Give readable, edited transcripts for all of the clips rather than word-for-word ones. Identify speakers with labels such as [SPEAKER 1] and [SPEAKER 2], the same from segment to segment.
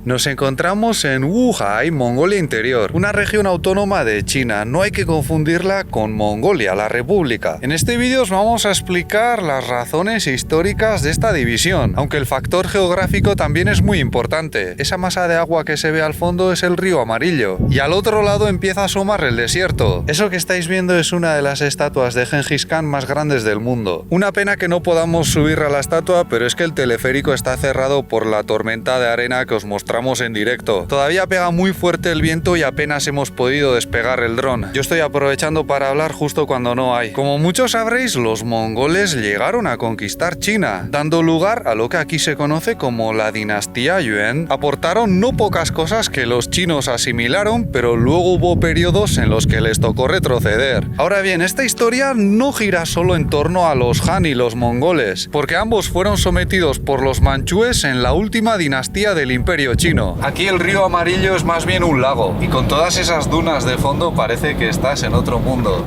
[SPEAKER 1] Nos encontramos en Wuhai, Mongolia Interior, una región autónoma de China. No hay que confundirla con Mongolia, la República. En este vídeo os vamos a explicar las razones históricas de esta división, aunque el factor geográfico también es muy importante. Esa masa de agua que se ve al fondo es el río Amarillo, y al otro lado empieza a asomar el desierto. Eso que estáis viendo es una de las estatuas de Gengis Khan más grandes del mundo. Una pena que no podamos subir a la estatua, pero es que el teleférico está cerrado por la tormenta de arena que os mostramos en directo. Todavía pega muy fuerte el viento y apenas hemos podido despegar el dron. Yo estoy aprovechando para hablar justo cuando no hay. Como muchos sabréis, los mongoles llegaron a conquistar China, dando lugar a lo que aquí se conoce como la dinastía Yuan. Aportaron no pocas cosas que los chinos asimilaron, pero luego hubo periodos en los que les tocó retroceder. Ahora bien, esta historia no gira solo en torno a los Han y los mongoles, porque ambos fueron sometidos por los manchúes en la última dinastía del Imperio Chino. Aquí el río Amarillo es más bien un lago, y con todas esas dunas de fondo parece que estás en otro mundo.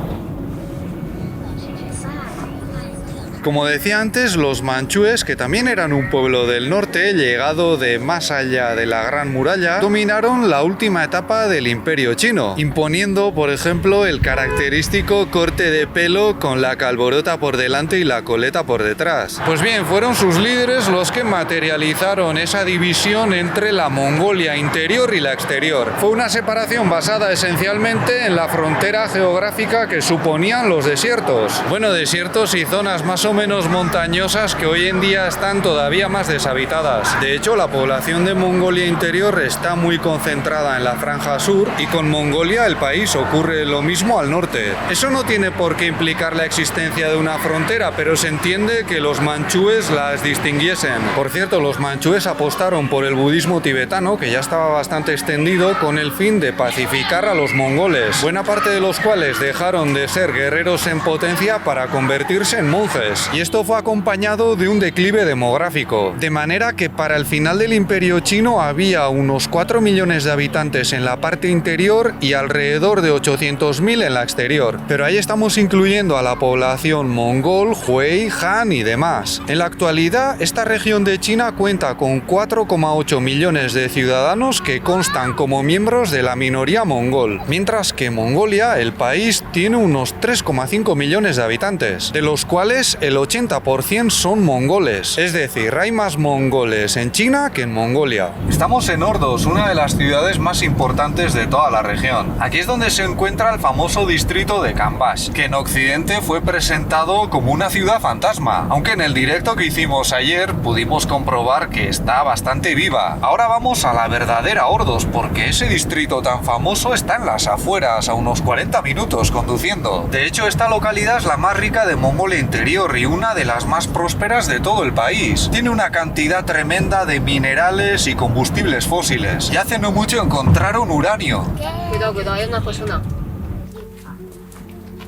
[SPEAKER 1] Como decía antes, los manchúes, que también eran un pueblo del norte, llegado de más allá de la Gran Muralla, dominaron la última etapa del Imperio Chino, imponiendo, por ejemplo, el característico corte de pelo con la calborota por delante y la coleta por detrás. Pues bien, fueron sus líderes los que materializaron esa división entre la Mongolia interior y la exterior. Fue una separación basada esencialmente en la frontera geográfica que suponían los desiertos. Bueno, desiertos y zonas más o menos montañosas que hoy en día están todavía más deshabitadas. De hecho, la población de Mongolia Interior está muy concentrada en la franja sur, y con Mongolia, el país, ocurre lo mismo al norte. Eso no tiene por qué implicar la existencia de una frontera, pero se entiende que los manchúes las distinguiesen. Por cierto, los manchúes apostaron por el budismo tibetano, que ya estaba bastante extendido, con el fin de pacificar a los mongoles, buena parte de los cuales dejaron de ser guerreros en potencia para convertirse en monjes. Y esto fue acompañado de un declive demográfico, de manera que para el final del Imperio Chino había unos 4 millones de habitantes en la parte interior y alrededor de 800.000 en la exterior. Pero ahí estamos incluyendo a la población mongol, Hui, Han y demás. En la actualidad, esta región de China cuenta con 4,8 millones de ciudadanos que constan como miembros de la minoría mongol, mientras que Mongolia, el país, tiene unos 3,5 millones de habitantes, de los cuales el 80% son mongoles, es decir, hay más mongoles en China que en Mongolia. Estamos en Ordos, una de las ciudades más importantes de toda la región. Aquí es donde se encuentra el famoso distrito de Kambash, que en Occidente fue presentado como una ciudad fantasma, aunque en el directo que hicimos ayer pudimos comprobar que está bastante viva. Ahora vamos a la verdadera Ordos, porque ese distrito tan famoso está en las afueras, a unos 40 minutos conduciendo. De hecho, esta localidad es la más rica de Mongolia Interior y una de las más prósperas de todo el país. Tiene una cantidad tremenda de minerales y combustibles fósiles. Y hace no mucho encontraron uranio.
[SPEAKER 2] Cuidado, hay una persona.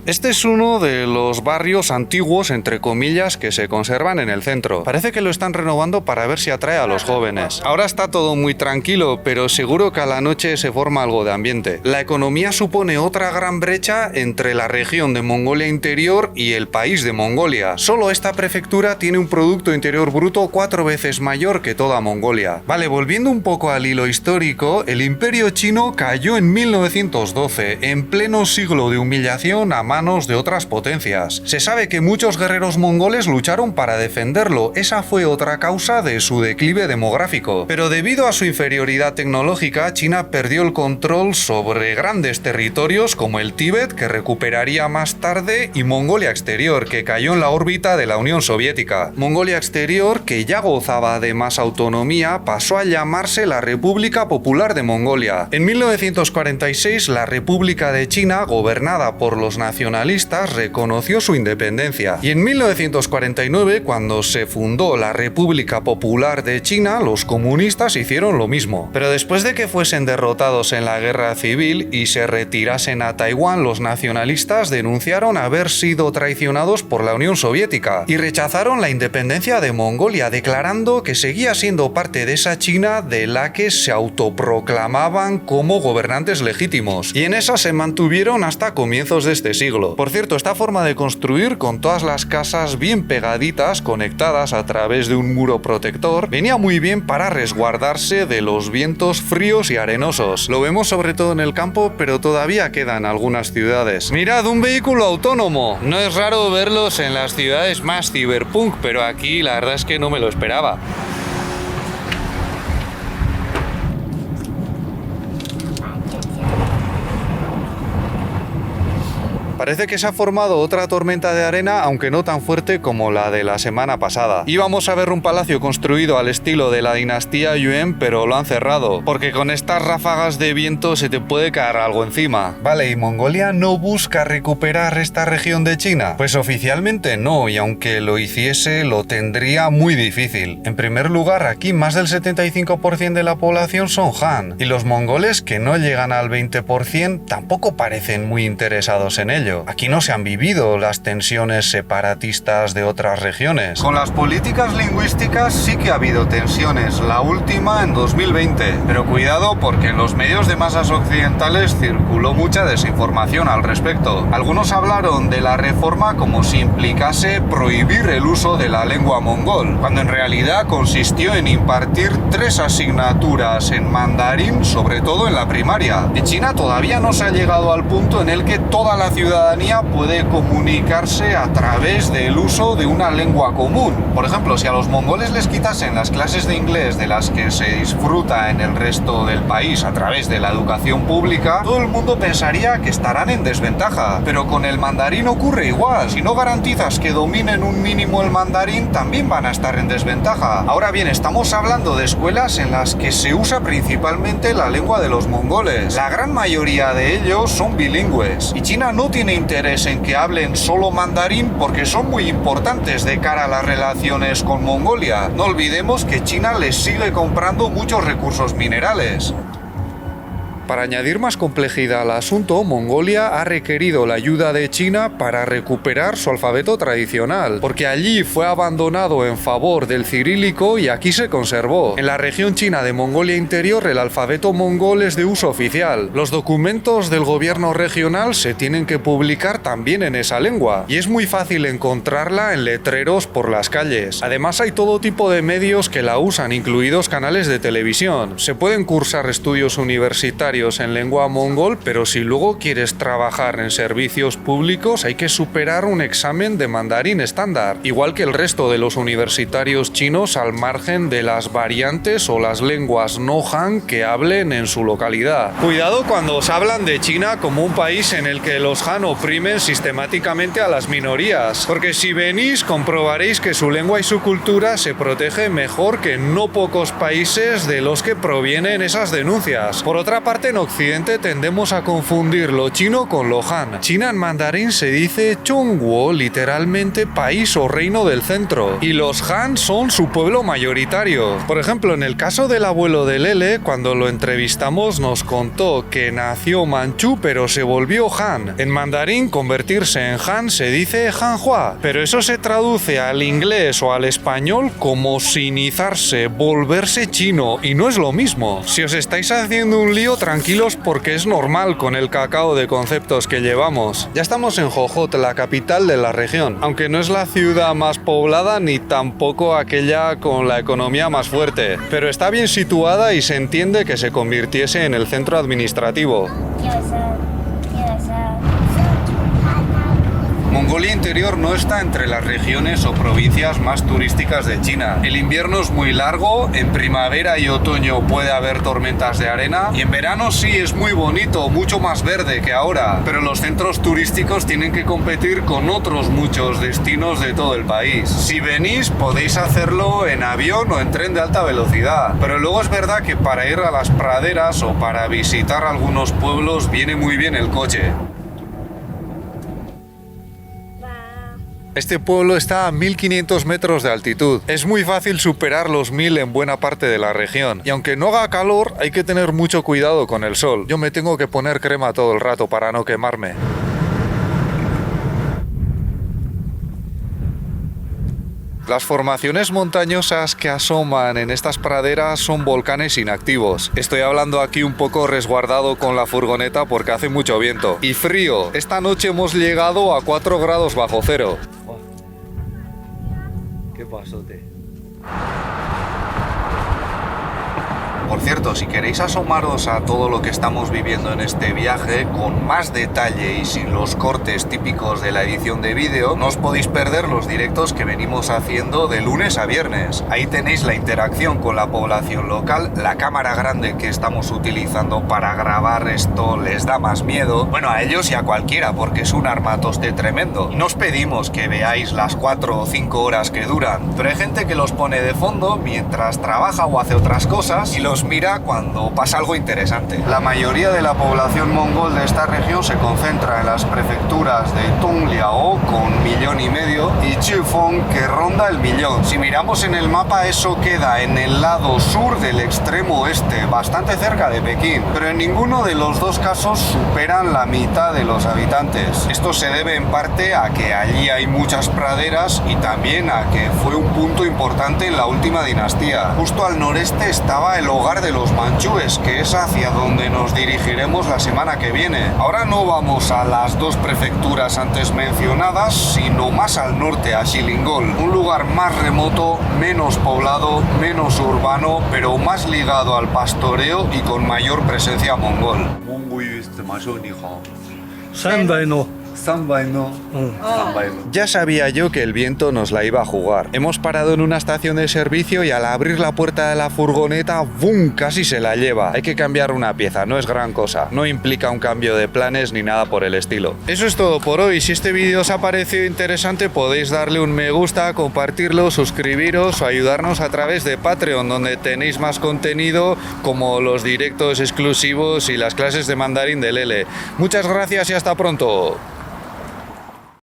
[SPEAKER 1] Este es uno de los barrios antiguos, entre comillas, que se conservan en el centro. Parece que lo están renovando para ver si atrae a los jóvenes. Ahora está todo muy tranquilo, pero seguro que a la noche se forma algo de ambiente. La economía supone otra gran brecha entre la región de Mongolia Interior y el país de Mongolia. Solo esta prefectura tiene un Producto Interior Bruto 4 veces mayor que toda Mongolia. Vale, volviendo un poco al hilo histórico, el Imperio Chino cayó en 1912, en pleno siglo de humillación a manos de otras potencias. Se sabe que muchos guerreros mongoles lucharon para defenderlo, esa fue otra causa de su declive demográfico. Pero debido a su inferioridad tecnológica, China perdió el control sobre grandes territorios como el Tíbet, que recuperaría más tarde, y Mongolia Exterior, que cayó en la órbita de la Unión Soviética. Mongolia Exterior, que ya gozaba de más autonomía, pasó a llamarse la República Popular de Mongolia. En 1946, la República de China, gobernada por los nacionalistas, reconoció su independencia, y en 1949, cuando se fundó la República Popular de China, los comunistas hicieron lo mismo. Pero después de que fuesen derrotados en la guerra civil y se retirasen a Taiwán, los nacionalistas denunciaron haber sido traicionados por la Unión Soviética y rechazaron la independencia de Mongolia, declarando que seguía siendo parte de esa China de la que se autoproclamaban como gobernantes legítimos, y en esa se mantuvieron hasta comienzos de este siglo. siglo. Por cierto, esta forma de construir, con todas las casas bien pegaditas, conectadas a través de un muro protector, venía muy bien para resguardarse de los vientos fríos y arenosos. Lo vemos sobre todo en el campo, pero todavía quedan algunas ciudades. ¡Mirad, un vehículo autónomo! No es raro verlos en las ciudades más cyberpunk, pero aquí la verdad es que no me lo esperaba. Parece que se ha formado otra tormenta de arena, aunque no tan fuerte como la de la semana pasada. Íbamos a ver un palacio construido al estilo de la dinastía Yuan, pero lo han cerrado, porque con estas ráfagas de viento se te puede caer algo encima. Vale, ¿y Mongolia no busca recuperar esta región de China? Pues oficialmente no, y aunque lo hiciese, lo tendría muy difícil. En primer lugar, aquí más del 75% de la población son Han, y los mongoles, que no llegan al 20%, tampoco parecen muy interesados en ello. Aquí no se han vivido las tensiones separatistas de otras regiones. Con las políticas lingüísticas sí que ha habido tensiones, la última en 2020. Pero cuidado, porque en los medios de masas occidentales circuló mucha desinformación al respecto. Algunos hablaron de la reforma como si implicase prohibir el uso de la lengua mongol, cuando en realidad consistió en impartir 3 asignaturas en mandarín, sobre todo en la primaria. En China todavía no se ha llegado al punto en el que toda la ciudadanía puede comunicarse a través del uso de una lengua común. Por ejemplo, si a los mongoles les quitasen las clases de inglés de las que se disfruta en el resto del país a través de la educación pública, todo el mundo pensaría que estarán en desventaja. Pero con el mandarín ocurre igual. Si no garantizas que dominen un mínimo el mandarín, también van a estar en desventaja. Ahora bien, estamos hablando de escuelas en las que se usa principalmente la lengua de los mongoles. La gran mayoría de ellos son bilingües. Y China no tiene interés en que hablen solo mandarín porque son muy importantes de cara a las relaciones con Mongolia. No olvidemos que China les sigue comprando muchos recursos minerales. Para añadir más complejidad al asunto, Mongolia ha requerido la ayuda de China para recuperar su alfabeto tradicional, porque allí fue abandonado en favor del cirílico y aquí se conservó. En la región china de Mongolia Interior, el alfabeto mongol es de uso oficial. Los documentos del gobierno regional se tienen que publicar también en esa lengua, y es muy fácil encontrarla en letreros por las calles. Además, hay todo tipo de medios que la usan, incluidos canales de televisión. Se pueden cursar estudios universitarios en lengua mongol, pero si luego quieres trabajar en servicios públicos hay que superar un examen de mandarín estándar, igual que el resto de los universitarios chinos, al margen de las variantes o las lenguas no Han que hablen en su localidad. Cuidado cuando os hablan de China como un país en el que los Han oprimen sistemáticamente a las minorías, porque si venís comprobaréis que su lengua y su cultura se protege mejor que en no pocos países de los que provienen esas denuncias. Por otra parte, en Occidente tendemos a confundir lo chino con lo Han. China en mandarín se dice Zhongguo, literalmente país o reino del centro, y los Han son su pueblo mayoritario. Por ejemplo, en el caso del abuelo de Lele, cuando lo entrevistamos nos contó que nació manchú pero se volvió Han. En mandarín, convertirse en Han se dice Hanhua, pero eso se traduce al inglés o al español como sinizarse, volverse chino, y no es lo mismo. Si os estáis haciendo un lío, tranquilos, porque es normal con el cacao de conceptos que llevamos. Ya estamos en Jojot, la capital de la región, aunque no es la ciudad más poblada ni tampoco aquella con la economía más fuerte, pero está bien situada y se entiende que se convirtiese en el centro administrativo. Mongolia Interior no está entre las regiones o provincias más turísticas de China. El invierno es muy largo, en primavera y otoño puede haber tormentas de arena y en verano sí es muy bonito, mucho más verde que ahora, pero los centros turísticos tienen que competir con otros muchos destinos de todo el país. Si venís podéis hacerlo en avión o en tren de alta velocidad, pero luego es verdad que para ir a las praderas o para visitar algunos pueblos viene muy bien el coche. Este pueblo está a 1500 metros de altitud. Es muy fácil superar los 1000 en buena parte de la región. Y aunque no haga calor, hay que tener mucho cuidado con el sol. Yo me tengo que poner crema todo el rato para no quemarme. Las formaciones montañosas que asoman en estas praderas son volcanes inactivos. Estoy hablando aquí un poco resguardado con la furgoneta porque hace mucho viento. Y frío. Esta noche hemos llegado a 4 grados bajo cero. ¿Qué pasote? Por cierto, si queréis asomaros a todo lo que estamos viviendo en este viaje con más detalle y sin los cortes típicos de la edición de vídeo, no os podéis perder los directos que venimos haciendo de lunes a viernes. Ahí tenéis la interacción con la población local, la cámara grande que estamos utilizando para grabar esto les da más miedo. Bueno, a ellos y a cualquiera, porque es un armatoste tremendo. Y no os pedimos que veáis las 4 o 5 horas que duran, pero hay gente que los pone de fondo mientras trabaja o hace otras cosas y los mira cuando pasa algo interesante. La mayoría de la población mongol de esta región se concentra en las prefecturas de Tongliao con 1,5 millones y Chifeng, que ronda el 1.000.000. Si miramos en el mapa, eso queda en el lado sur del extremo oeste, bastante cerca de Pekín, pero en ninguno de los dos casos superan la mitad de los habitantes. Esto se debe en parte a que allí hay muchas praderas y también a que fue un punto importante en la última dinastía. Justo al noreste estaba el hogar de los manchúes, que es hacia donde nos dirigiremos la semana que viene. Ahora no vamos a las dos prefecturas antes mencionadas, sino más al norte, a Shilingol, un lugar más remoto, menos poblado, menos urbano, pero más ligado al pastoreo y con mayor presencia mongol. Ya sabía yo que el viento nos la iba a jugar. Hemos parado en una estación de servicio y al abrir la puerta de la furgoneta, ¡bum!, casi se la lleva. Hay que cambiar una pieza, no es gran cosa. No implica un cambio de planes ni nada por el estilo. Eso es todo por hoy. Si este vídeo os ha parecido interesante, podéis darle un me gusta, compartirlo, suscribiros o ayudarnos a través de Patreon, donde tenéis más contenido como los directos exclusivos y las clases de mandarín de Lele. Muchas gracias y hasta pronto.